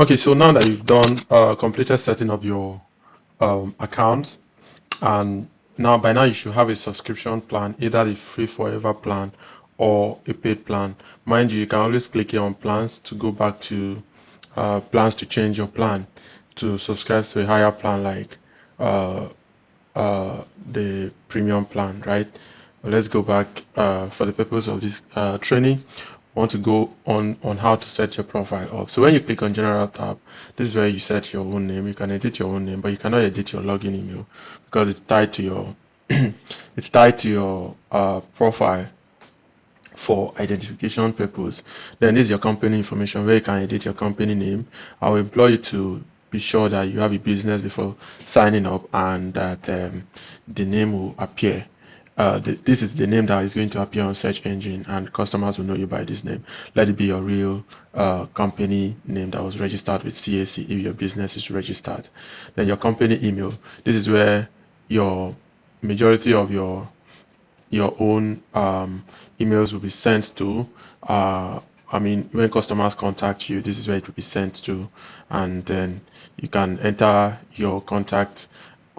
Okay, so now that you've done completed setting up your account, and now by now you should have a subscription plan, either the free forever plan or a paid plan. Mind you, you can always click here on plans to go back to plans to change your plan to subscribe to a higher plan like uh, the premium plan, right? Let's go back for the purpose of this training. I want to go on how to set your profile up. So when you click on general tab, this is where you set your own name. You can edit your own name, but you cannot edit your login email because it's tied to your it's tied to your profile for identification purpose. Then this is your company information where you can edit your company name. I will employ you to be sure that you have a business before signing up and that the name will appear. This is the name that is going to appear on search engine and customers will know you by this name. Let it be your real company name that was registered with CAC if your business is registered. Then your company email. This is where your majority of your own emails will be sent to. I mean, when customers contact you, this is where it will be sent to, and then you can enter your contact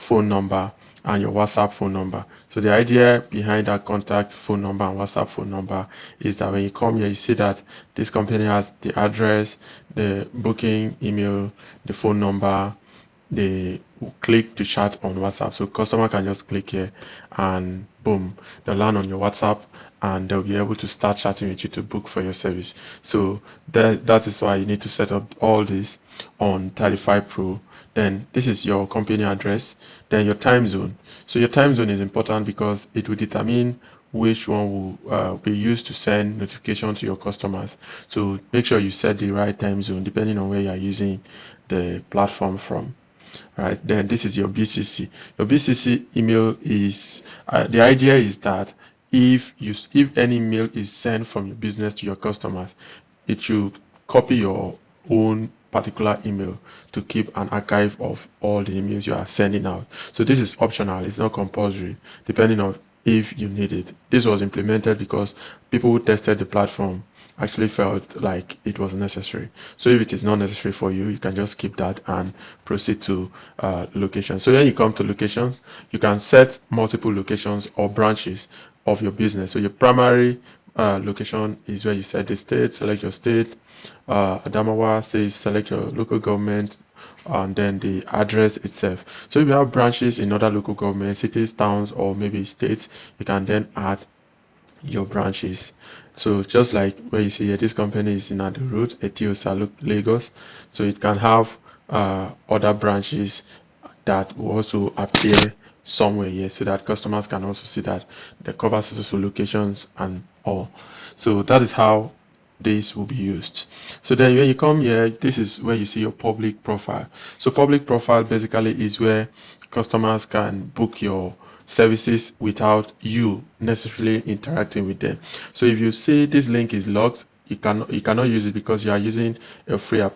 phone number and your WhatsApp phone number. So the idea behind that contact phone number and WhatsApp phone number is that when you come here, you see that this company has the address, the booking email, the phone number, they click to chat on WhatsApp. So customer can just click here and boom, they'll land on your WhatsApp and they'll be able to start chatting with you to book for your service. So that is why you need to set up all this on Tidify Pro. Then this is your company address, then your time zone. So your time zone is important because it will determine which one will be used to send notification to your customers. So make sure you set the right time zone depending on where you are using the platform from. Right, then this is your BCC. Your BCC email is the idea is that if any mail is sent from your business to your customers, it should copy your own particular email to keep an archive of all the emails you are sending out. So this is optional, it's not compulsory, depending on if you need it. This was implemented because people who tested the platform actually felt like it was necessary. So if it is not necessary for you, you can just skip that and proceed to location. So when you come to locations, you can set multiple locations or branches of your business. So your primary location is where you set the state, select your state. Adamawa says select your local government and then the address itself. So if you have branches in other local government, cities, towns, or maybe states, you can then add your branches. So just like where you see here, this company is in Ado Road, Etiosa, Lagos. So it can have other branches that will also appear somewhere here so that customers can also see that the cover social locations and all. So that is how this will be used. So then when you come here, this is where you see your public profile. So public profile basically is where customers can book your services without you necessarily interacting with them. So if you see this link is locked, you cannot use it because you are using a free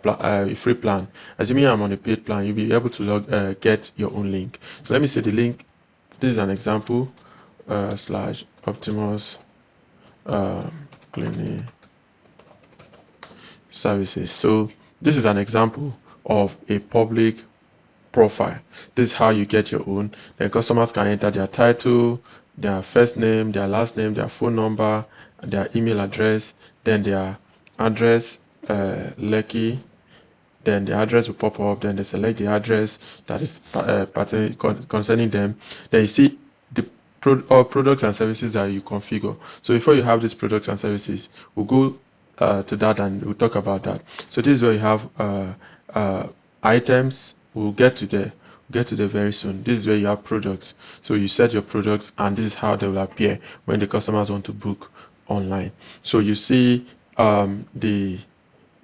plan. Assuming I'm on a paid plan, you'll be able to get your own link. So let me see the link. This is an example slash Optimus clinic services. So this is an example of a public profile. This is how you get your own. Then customers can enter their title, their first name, their last name, their phone number, their email address, then their address, Lekki. Then the address will pop up. Then they select the address that is concerning them. Then you see the products and services that you configure. So before you have these products and services, we'll go to that and we'll talk about that. So this is where you have items. We'll get to there. Get to there very soon. This is where you have products. So you set your products, and this is how they will appear when the customers want to book online. So you see the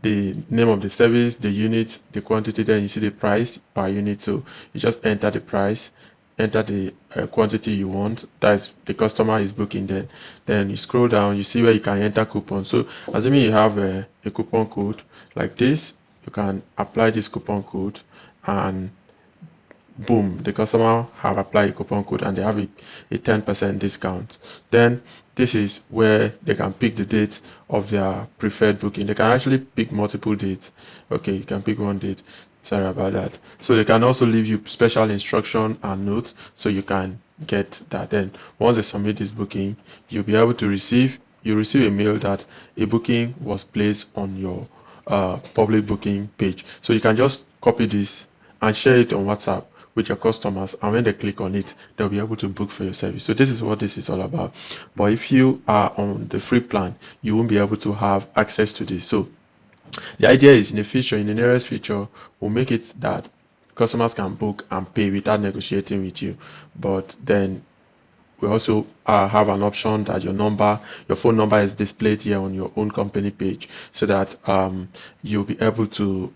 name of the service, the unit, the quantity, then you see the price per unit. So you just enter the price, enter the quantity you want, that is the customer is booking. Then you scroll down, you see where you can enter coupon. So assuming you have a coupon code like this, you can apply this coupon code and boom, the customer have applied a coupon code and they have a 10% discount. Then this is where they can pick the date of their preferred booking. They can actually pick multiple dates. Okay, you can pick one date. Sorry about that. So they can also leave you special instruction and notes so you can get that. Then once they submit this booking, you'll be able to receive a mail that a booking was placed on your public booking page. So you can just copy this and share it on WhatsApp with your customers, and when they click on it, they'll be able to book for your service. So this is what this is all about. But if you are on the free plan, you won't be able to have access to this. So the idea is, in the nearest future, we'll make it that customers can book and pay without negotiating with you. But then we also have an option that your phone number is displayed here on your own company page, so that you'll be able to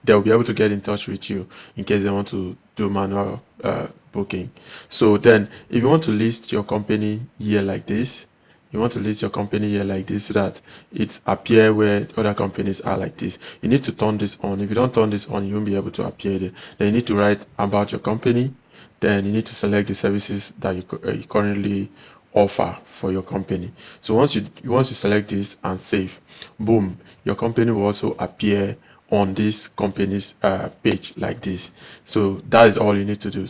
they'll be able to get in touch with you in case they want to do manual booking. So then, if you want to list your company here like this, so that it appear where other companies are like this, you need to turn this on. If you don't turn this on, you won't be able to appear there. Then you need to write about your company. Then you need to select the services that you currently offer for your company. So once you select this and save, boom, your company will also appear on this company's page like this. So that is all you need to do.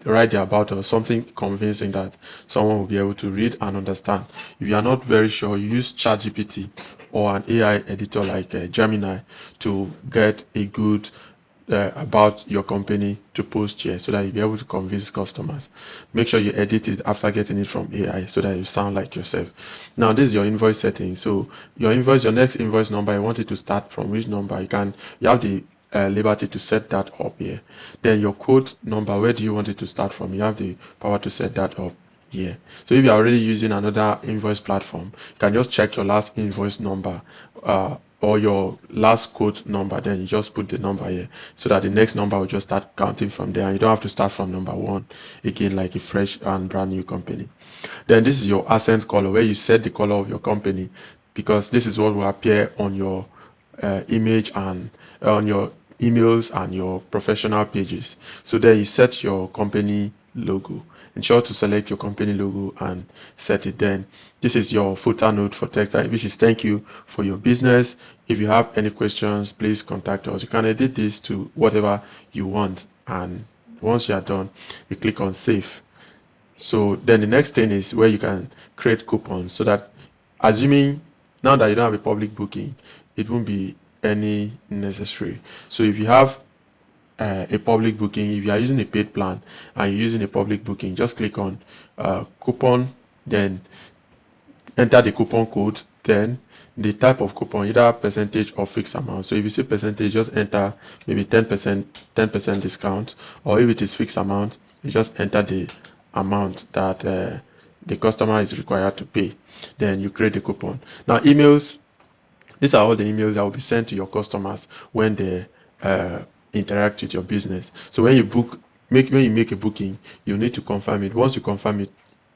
Write the about or something convincing that someone will be able to read and understand. If you are not very sure, you use ChatGPT or an AI editor like Gemini to get a good about your company to post here, so that you'll be able to convince customers. Make sure you edit it after getting it from AI so that you sound like yourself. Now this is your invoice setting. So your next invoice number, you want it to start from which number? You have the liberty to set that up here. Then your quote number, where do you want it to start from? You have the power to set that up here. So if you're already using another invoice platform, you can just check your last invoice number or your last quote number, then you just put the number here, so that the next number will just start counting from there, and you don't have to start from number one again like a fresh and brand new company. Then this is your accent color, where you set the color of your company, because this is what will appear on your image and on your emails and your professional pages. So then you set your company logo. Ensure to select your company logo and set it. Then this is your footer note for text, which is thank you for your business. If you have any questions, please contact us. You can edit this to whatever you want, and once you are done, you click on save. So then the next thing is where you can create coupons, so that, assuming now that you don't have a public booking, it won't be any necessary. So if you have a public booking, if you are using a paid plan and you're using a public booking, just click on coupon, then enter the coupon code, then the type of coupon, either percentage or fixed amount. So if you say percentage, just enter maybe 10% discount, or if it is fixed amount, you just enter the amount that the customer is required to pay. Then you create the coupon. Now emails, these are all the emails that will be sent to your customers when they interact with your business. So when you make a booking, you need to confirm it. Once you confirm it,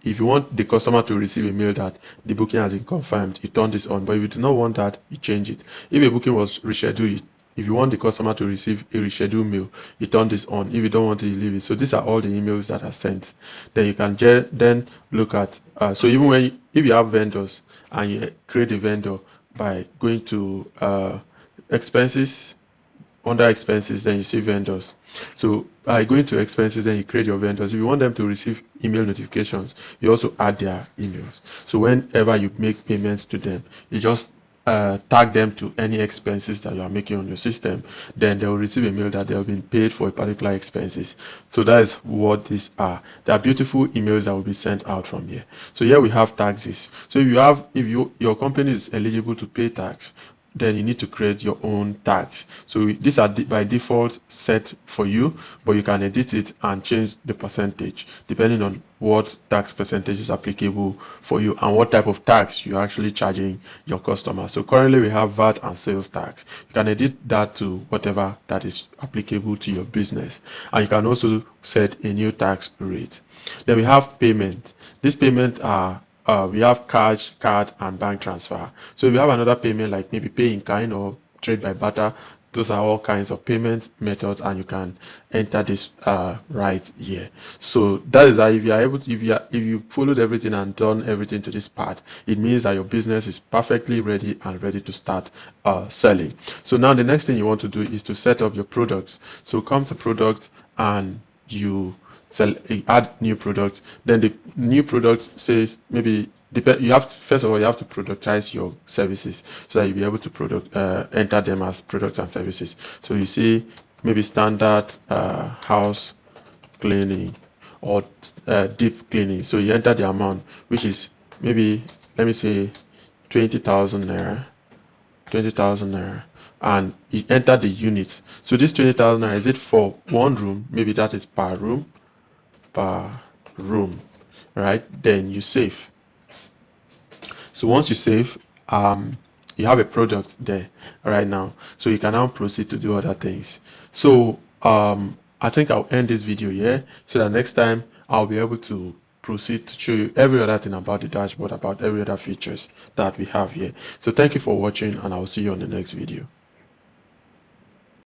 if you want the customer to receive a mail that the booking has been confirmed, you turn this on. But if you do not want that, you change it. If a booking was rescheduled, if you want the customer to receive a rescheduled mail, you turn this on. If you don't want it, you leave it. So these are all the emails that are sent. Then you can then look at, so even if you have vendors and you create a vendor by going to expenses, under expenses, then you see vendors. So by going to expenses, then you create your vendors. If you want them to receive email notifications, you also add their emails. So whenever you make payments to them, you just tag them to any expenses that you are making on your system. Then they will receive a mail that they have been paid for a particular expenses. So that is what these are. They are beautiful emails that will be sent out from here. So here we have taxes. So if your company is eligible to pay tax, then you need to create your own tax. So these are by default set for you, but you can edit it and change the percentage depending on what tax percentage is applicable for you and what type of tax you're actually charging your customer. So currently we have VAT and sales tax. You can edit that to whatever that is applicable to your business, and you can also set a new tax rate. Then we have payment. These payments are we have cash, card, and bank transfer. So if you have another payment like maybe pay in kind or trade by barter, those are all kinds of payment methods, and you can enter this right here. So that is how, if you are able to, if you followed everything and done everything to this part, it means that your business is perfectly ready and ready to start selling. So now the next thing you want to do is to set up your products. So come to product, and you add new product. Then the new product says, maybe you have to, first of all, you have to productize your services so that you'll be able to enter them as products and services. So you see, maybe standard house cleaning, or deep cleaning. So you enter the amount, which is maybe, let me say 20,000 naira, 20,000 naira, and you enter the units. So this 20,000 naira, is it for one room? Maybe that is per room, right? Then you save. So once you save, you have a product there right now, so you can now proceed to do other things. So I think I'll end this video here, so that next time I'll be able to proceed to show you every other thing about the dashboard, about every other features that we have here. So thank you for watching, and I'll see you on the next video.